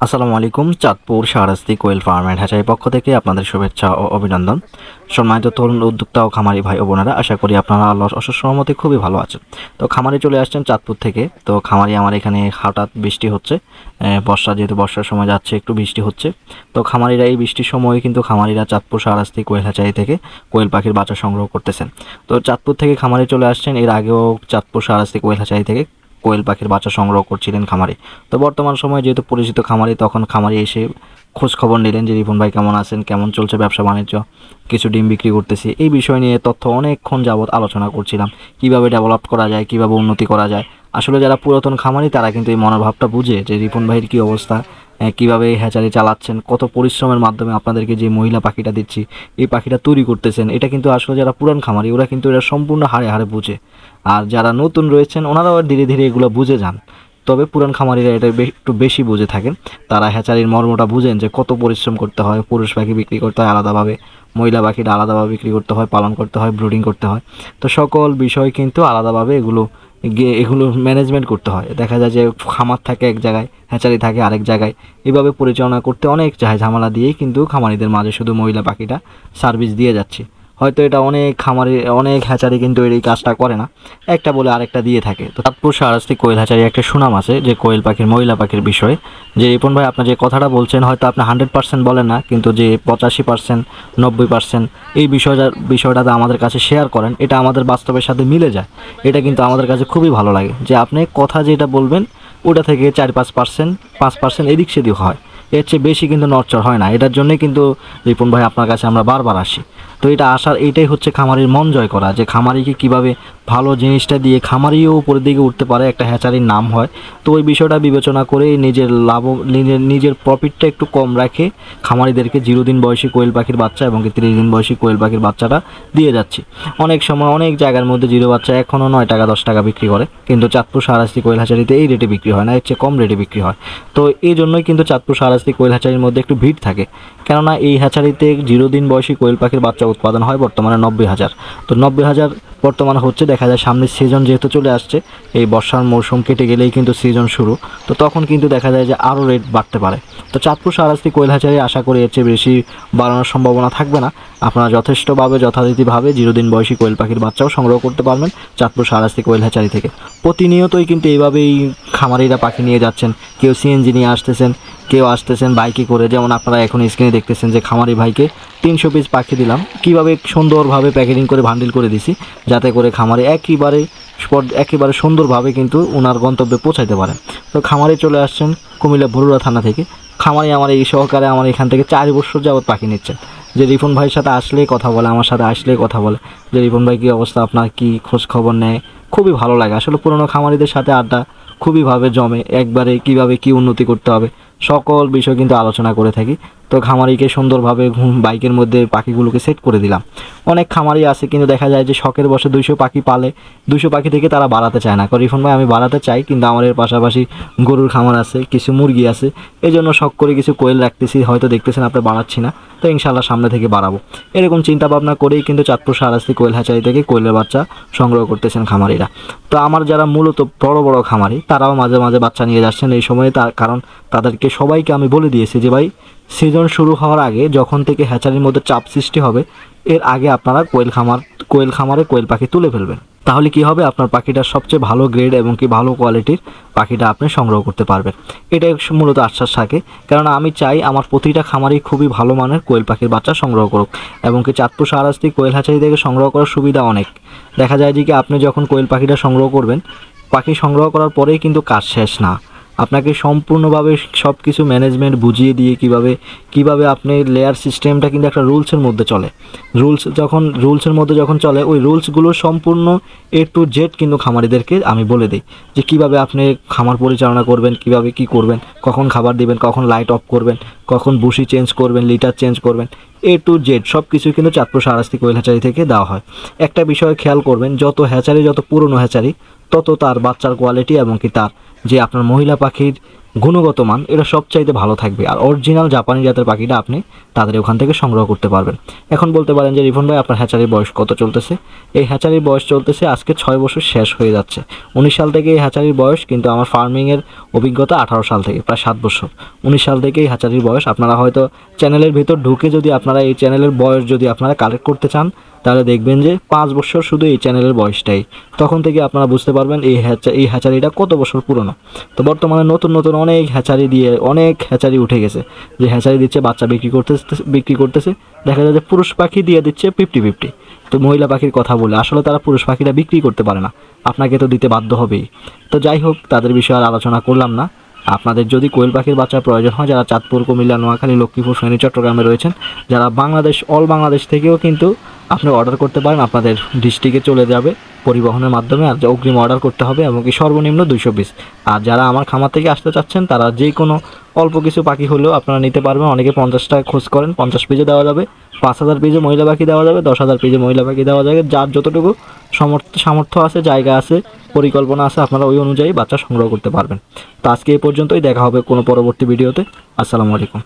আসসালামু আলাইকুম। Chandpur Shahrasti quail farm and হ্যাচারির পক্ষ থেকে আপনাদের শুভেচ্ছা ও অভিনন্দন। সম্মানিত তরুণ উদ্যোক্তা ও খামারি ভাই ও বোনেরা, আশা করি আপনারা আল্লাহর অশেষ রহমতে খুবই ভালো আছেন। তো খামারি চলে আসছেন চাঁদপুর থেকে। তো খামারি আমার এখানে হঠাৎ বৃষ্টি হচ্ছে, যেহেতু বর্ষার সময় যাচ্ছে, একটু বৃষ্টি হচ্ছে। তো খামারিরা এই বৃষ্টির সময় কিন্তু খামারিরা চাঁদপুর শাহরাস্তি কোয়েল হ্যাচারি থেকে কোয়েল পাখির বাচ্চা সংগ্রহ করতেছেন। তো চাঁদপুর থেকে খামারি চলে আসছেন, এর আগেও চাঁদপুর শাহরাস্তি কোয়েল হ্যাচারি থেকে কোয়েল পাখির বাচ্চা সংগ্রহ করছিলেন খামারি। তো বর্তমান সময়ে যেহেতু পরিচিত খামারি, তখন খামারি এসে খোঁজ খবর নিলেন যে রিপন ভাই কেমন আছেন, কেমন চলছে ব্যবসা বাণিজ্য, কিছু ডিম বিক্রি করতেছি, এই বিষয় নিয়ে তথ্য অনেকক্ষণ যাবৎ আলোচনা করছিলাম, কিভাবে ডেভেলপ করা যায়, কিভাবে উন্নতি করা যায়। আসলে যারা পুরাতন খামারি তারা কিন্তু এই মনোভাবটা বুঝে যে রিপন ভাইয়ের কী অবস্থা, কীভাবে হ্যাচারি চালাচ্ছেন, কত পরিশ্রমের মাধ্যমে আপনাদেরকে যে মহিলা পাখিটা দিচ্ছি, এই পাখিটা তৈরি করতেছেন। এটা কিন্তু আসলে যারা পুরান খামারি ওরা কিন্তু এটা সম্পূর্ণ হাড়ে হাড়ে বুঝে। আর যারা নতুন রয়েছেন ওনারাও ধীরে ধীরে এগুলো বুঝে যান। তবে পুরান খামারিরা এটা একটু বেশি বুঝে থাকেন। তারা হ্যাচারির মর্মটা বুঝেন যে কত পরিশ্রম করতে হয়, পুরুষ পাখি বিক্রি করতে হয় আলাদাভাবে, মহিলা পাখিটা আলাদাভাবে বিক্রি করতে হয়, পালন করতে হয়, ব্রুডিং করতে হয়। তো সকল বিষয় কিন্তু আলাদাভাবে এগুলো ম্যানেজমেন্ট করতে হয়। দেখা যায় যে খামার থাকে এক জায়গায়, হ্যাচারি থাকে আরেক জায়গায়। এভাবে পরিচালনা করতে অনেক ঝামেলা দিয়েই কিন্তু খামারিদের মাঝে শুধু মহিলা পাখিটা সার্ভিস দিয়ে যাচ্ছে। হয়তো এটা অনেক খামারে, অনেক হ্যাচারি কিন্তু এই কাজটা করে না, একটা বলে আরেকটা দিয়ে থাকে। তো চাঁদপুর শাহরাস্তি কোয়েল হ্যাচারি একটা সুনাম আছে যে কোয়েল পাখির, মহিলা পাখির বিষয়ে। যে রিপন ভাই আপনার যে কথাটা বলছেন, হয়তো আপনি 100% বলেন না, কিন্তু যে 85%, 90% এই বিষয়টাতে আমাদের কাছে শেয়ার করেন, এটা আমাদের বাস্তবের সাথে মিলে যায়। এটা কিন্তু আমাদের কাছে খুবই ভালো লাগে যে আপনি কথা যেটা বলবেন ওটা থেকে 4-5%, 5% এদিক সেদিক হয়, এর চেয়ে বেশি কিন্তু নড়চড় হয় না। এটার জন্যই কিন্তু রিপন ভাই আপনার কাছে আমরা বারবার আসি। তো এটা আসার এইটাই হচ্ছে খামারির মন জয় করা, যে খামারিকে কিভাবে ভালো জিনিসটা দিয়ে খামারিও উপরের দিকে উঠতে পারে, একটা হ্যাচারির নাম হয়। তো ওই বিষয়টা বিবেচনা করে নিজের নিজের প্রফিটটা একটু কম রাখে খামারিদেরকে 0 দিন বয়সী কোয়েল পাখির বাচ্চা এবং 30 দিন বয়সী কোয়েল পাখির বাচ্চাটা দিয়ে যাচ্ছি। অনেক সময় অনেক জায়গার মধ্যে জিরো বাচ্চা এখনও 9 টাকা 10 টাকা বিক্রি করে, কিন্তু চাঁদপুর শাহরাস্তি কোয়েল হ্যাচারিতে এই রেটে বিক্রি হয় না, এর চেয়ে কম রেটে বিক্রি হয়। তো এই জন্যই কিন্তু চাঁদপুর শাহরাস্তি কোয়েল হ্যাচারির মধ্যে একটু ভিড় থাকে, কেননা এই হ্যাচারিতে 0 দিন বয়সী কোয়েল পাখির বাচ্চা উৎপাদন হয় বর্তমানে 90,000। তো 90,000 বর্তমানে হচ্ছে। দেখা যায় সামনের সিজন যেহেতু চলে আসছে, এই বর্ষার মৌসুম কেটে গেলেই কিন্তু সিজন শুরু, তো তখন কিন্তু দেখা যায় যে আরও রেট বাড়তে পারে। তো চাঁদপুর শাহরাস্তি কোয়েল হ্যাচারি আশা করি এর চেয়ে বেশি বাড়ানোর সম্ভাবনা থাকবে না। আপনারা যথেষ্টভাবে যথারীতিভাবে 0 দিন বয়সী কোয়েল পাখির বাচ্চাও সংগ্রহ করতে পারবেন চাঁদপুর শাহরাস্তি কোয়েল হ্যাচারি থেকে। প্রতিনিয়তই কিন্তু এইভাবেই খামারিরা পাখি নিয়ে যাচ্ছেন, কেউ সিএনজি নিয়ে আসতেছেন, কেউ আসতেছেন বাইকে করে। যেমন আপনারা এখন স্ক্রিনে দেখতেছেন যে খামারি ভাইকে 300 পিস পাখি দিলাম, কীভাবে সুন্দরভাবে প্যাকেটিং করে বান্ডিল করে দিছি, যাতে করে খামারে একেবারে সুন্দরভাবে কিন্তু ওনার গন্তব্যে পৌঁছাইতে পারেন। তো খামারে চলে আসছেন কুমিল্লা বরুড়া থানা থেকে। খামারি আমার এই সহকারে আমার এখান থেকে 4 বছর যাবৎ পাখি নিচ্ছেন। যে রিপন ভাইয়ের সাথে আসলেই কথা বলে, আমার সাথে আসলেই কথা বলে যে রিপন ভাই কী অবস্থা, আপনার কী খোঁজ খবর নেয়। খুবই ভালো লাগে আসলে, পুরনো খামারিদের সাথে আড্ডা খুবইভাবে জমে, একবারে কিভাবে কি উন্নতি করতে হবে সকল বিষয় কিন্তু আলোচনা করে থাকি। তো খামারিকে সুন্দরভাবে বাইকের মধ্যে পাখিগুলোকে সেট করে দিলাম। অনেক খামারি আছে কিন্তু দেখা যায় যে শখের বসে 200 পাখি পালে, 200 পাখি থেকে তারা বাড়াতে চায় না। রিফন ভাই আমি বাড়াতে চাই, কিন্তু আমার এর পাশাপাশি গরুর খামার আছে, কিছু মুরগি আছে, এই জন্য শখ করে কিছু কোয়েল রাখতেছি। হয়তো দেখতেছেন আপনি বাড়াচ্ছি না, তো ইনশাল্লাহ সামনে থেকে বাড়াবো। এরকম চিন্তা ভাবনা করেই কিন্তু চাঁদপুর শাহরাস্তি কোয়েল হ্যাচারি থেকে কোয়েলের বাচ্চা সংগ্রহ করতেছেন খামারিরা। তো আমার যারা মূলত বড় বড় খামারি তারাও মাঝে মাঝে বাচ্চা নিয়ে যাচ্ছেন এই সময়ে, তার কারণ তাদেরকে সবাইকে আমি বলে দিয়েছি যে ভাই, সিজন শুরু হওয়ার আগে যখন থেকে হ্যাচারির মধ্যে চাপ সৃষ্টি হবে, এর আগে আপনারা কোয়েল খামারে কোয়েল পাখি তুলে ফেলবেন। তাহলে কি হবে, আপনার পাখিটার সবচেয়ে ভালো গ্রেড এবং কি ভালো কোয়ালিটির পাখিটা আপনি সংগ্রহ করতে পারবেন। এটাই মূলত আশ্বাস থাকে, কেননা আমি চাই আমার প্রতিটা খামারই খুবই ভালো মানের কোয়েল পাখির বাচ্চা সংগ্রহ করুক। এবং কি চাঁদপুর শাহরাস্তি কোয়েল হ্যাচারি থেকে সংগ্রহ করার সুবিধা অনেক। দেখা যায় যে কি আপনি যখন কোয়েল পাখিটা সংগ্রহ করবেন, পাখি সংগ্রহ করার পরেই কিন্তু কাজ শেষ না। আপনাকে সম্পূর্ণভাবে সব কিছু ম্যানেজমেন্ট বুঝিয়ে দিয়ে কিভাবে আপনি লেয়ার সিস্টেমটা কিন্তু একটা রুলসের মধ্যে চলে। রুলসের মধ্যে যখন চলে, ওই রুলসগুলো সম্পূর্ণ A to Z কিন্তু খামারিদেরকে আমি বলে দিই যে কিভাবে আপনি খামার পরিচালনা করবেন, কিভাবে কি করবেন, কখন খাবার দিবেন, কখন লাইট অফ করবেন, কখন বুসি চেঞ্জ করবেন, লিটার চেঞ্জ করবেন, A to Z সব কিছু কিন্তু চাঁদপুর শাহরাস্তি কোয়েল হ্যাচারি থেকে দেওয়া হয়। একটা বিষয় খেয়াল করবেন, যত পুরনো হ্যাচারি তত তার বাচ্চার কোয়ালিটি এবং কি তার যে আপনার মহিলা পাখির গুণগত মান এটা সবচাইতে ভালো থাকবে। আর অরিজিনাল জাপানি জাতের পাখিটা আপনি তাদের ওখান থেকে সংগ্রহ করতে পারবেন। এখন বলতে পারেন যে রিপন ভাই আপনার হ্যাচারির বয়স কত চলতেছে? এই হ্যাচারির বয়স চলতেছে আজকে 6 বছর শেষ হয়ে যাচ্ছে। 19 সাল থেকে এই হ্যাচারির বয়স, কিন্তু আমার ফার্মিংয়ের অভিজ্ঞতা 18 সাল থেকে, প্রায় 7 বছর। 19 সাল থেকে এই হ্যাচারির বয়স। আপনারা হয়তো চ্যানেলের ভিতর ঢুকে যদি আপনারা এই চ্যানেলের বয়স যদি আপনারা কালেক্ট করতে চান, তাহলে দেখবেন যে 5 বছর শুধু এই চ্যানেলের বয়সটাই। তখন থেকে আপনারা বুঝতে পারবেন এই হ্যাচারিটা কত বছর পুরনো। তো বর্তমানে নতুন নতুন অনেক হ্যাচারি দিয়ে অনেক হ্যাচারি উঠে গেছে, যে হ্যাচারি দিচ্ছে বাচ্চা বিক্রি করতেছে। দেখা যায় যে পুরুষ পাখি দিয়ে দিচ্ছে 50-50। তো মহিলা পাখির কথা বলে আসলে তারা পুরুষ পাখিটা বিক্রি করতে পারে না, আপনাকে তো দিতে বাধ্য হবেই। তো যাই হোক, তাদের বিষয়ে আর আলোচনা করলাম না। আপনাদের যদি কোয়েল পাখির বাচ্চার প্রয়োজন হয়, যারা চাঁদপুর, কুমিল্লা, নোয়াখালী, লক্ষ্মীপুর, ফেনী, চট্টগ্রামে রয়েছেন, যারা বাংলাদেশ, অল বাংলাদেশ থেকেও কিন্তু আপনি অর্ডার করতে পারেন। আপনাদের ডিস্ট্রিক্টে চলে যাবে পরিবহনের মাধ্যমে, আর অগ্রিম অর্ডার করতে হবে, এমনকি সর্বনিম্ন 200 পিস। আর যারা আমার খামার থেকে আসতে চাচ্ছেন, তারা যে কোনো অল্প কিছু পাখি হলেও আপনারা নিতে পারবেন। অনেকে 50 টাকা খোঁজ করেন, 50 পিসে দেওয়া যাবে, 5000 পিসে মহিলা পাখি দেওয়া যাবে, 10,000 পিসে মহিলা পাখি দেওয়া যাবে। যার যতটুকু সামর্থ্য আছে, জায়গা আছে, পরিকল্পনা আছে, আপনারা ওই অনুযায়ী বাচ্চা সংগ্রহ করতে পারবেন। তো আজকে এই পর্যন্তই, দেখা হবে কোনো পরবর্তী ভিডিওতে। আসসালামু আলাইকুম।